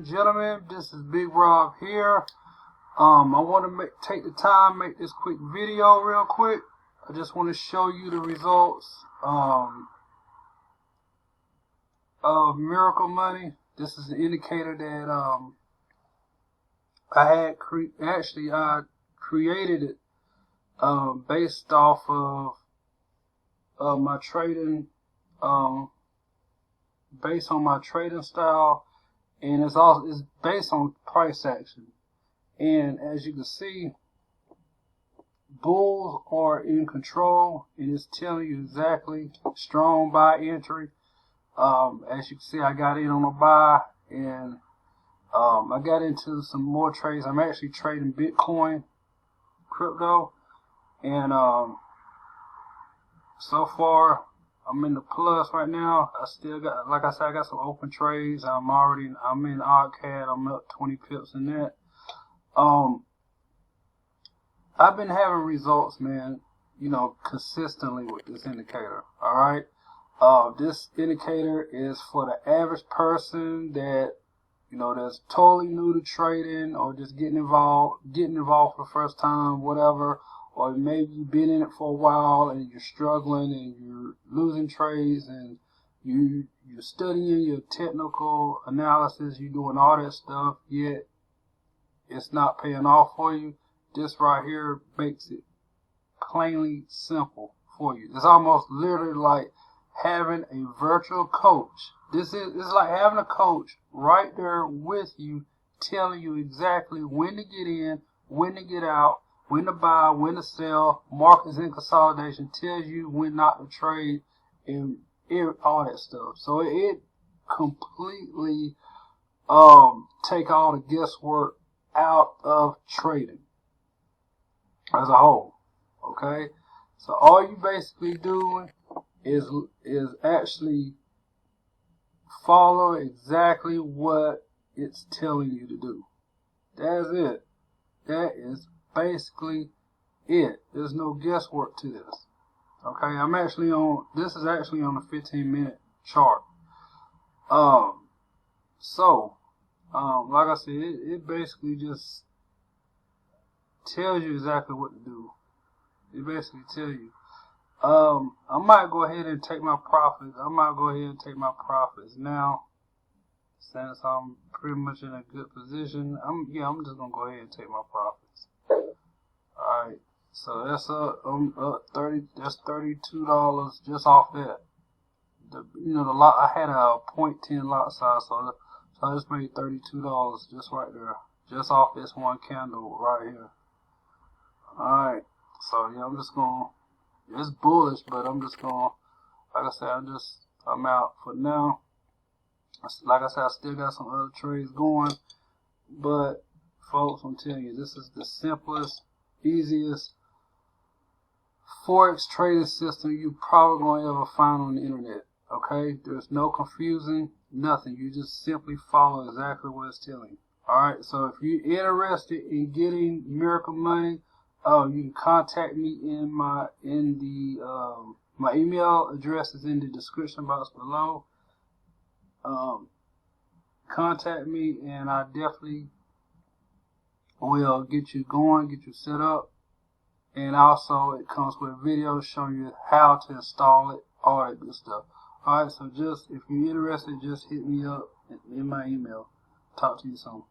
and gentlemen, this is Big Rob here. I want to take the time, make this quick video real quick. I just want to show you the results of Miracle Money. This is an indicator that I created it based off of my trading, based on my trading style, and it's based on price action. And as you can see, bulls are in control, and it's telling you exactly strong buy entry. As you can see, I got in on a buy, and I got into some more trades. I'm actually trading Bitcoin, crypto, and so far I'm in the plus right now. I still got, like I said, I got some open trades. I'm in OddCAD. I'm up 20 pips in that. I've been having results, man, consistently with this indicator. Alright. This indicator is for the average person that, that's totally new to trading, or just getting involved for the first time, whatever. Or maybe you've been in it for a while and you're struggling and you're losing trades, and you're studying your technical analysis, you're doing all that stuff, yet it's not paying off for you. This right here makes it plainly simple for you. It's almost literally like having a virtual coach. It's like having a coach right there with you, telling you exactly when to get in, when to get out, when to buy, when to sell, markets in consolidation, tells you when not to trade, and all that stuff. So it completely take all the guesswork out of trading as a whole. Okay, so all you basically doing is actually follow exactly what it's telling you to do. That's it. That is basically it. There's no guesswork to this. Okay, this is actually on a 15-minute chart. Like I said, it basically just tells you exactly what to do. It basically tells you. I might go ahead and take my profits. Now, since I'm pretty much in a good position. I'm just gonna go ahead and take my profits. Alright, so that's up 30. That's $32 just off that. The lot, I had a 0.10 lot size, so I just made $32 just right there, just off this one candle right here. Alright, so yeah, it's bullish, but I'm just gonna, like I said, I'm out for now. Like I said, I still got some other trades going, but folks, I'm telling you, this is the simplest, easiest Forex trading system you probably gonna ever find on the internet. Okay, there's no confusing, nothing. You just simply follow exactly what it's telling you. Alright, so if you're interested in getting Miracle Money, you can contact me my email address is in the description box below. Contact me, and I definitely will get you going, get you set up. And also, it comes with videos showing you how to install it, all that good stuff. Alright, so if you're interested, just hit me up in my email. Talk to you soon.